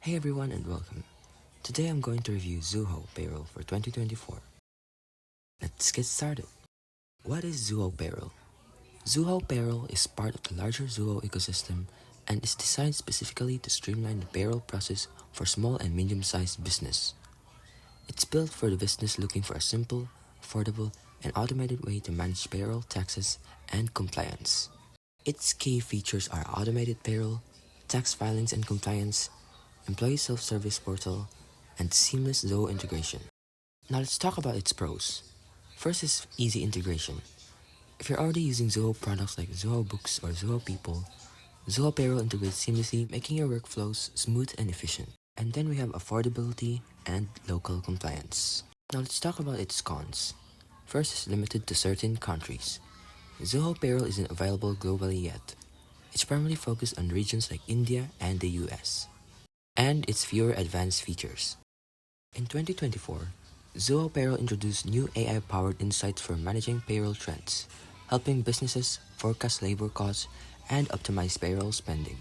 Hey everyone and welcome. Today I'm going to review Zoho Payroll for 2024. Let's get started. What is Zoho Payroll? Zoho Payroll is part of the larger Zoho ecosystem and is designed specifically to streamline the payroll process for small and medium-sized business. It's built for the business looking for a simple, affordable, and automated way to manage payroll, taxes, and compliance. Its key features are automated payroll, tax filings and compliance, employee self-service portal, and seamless Zoho integration. Now let's talk about its pros. First is easy integration. If you're already using Zoho products like Zoho Books or Zoho People, Zoho Payroll integrates seamlessly, making your workflows smooth and efficient. And then we have affordability and local compliance. Now let's talk about its cons. First is limited to certain countries. Zoho Payroll isn't available globally yet. It's primarily focused on regions like India and the US. And its fewer advanced features. In 2024, Zoho Payroll introduced new AI-powered insights for managing payroll trends, helping businesses forecast labor costs and optimize payroll spending.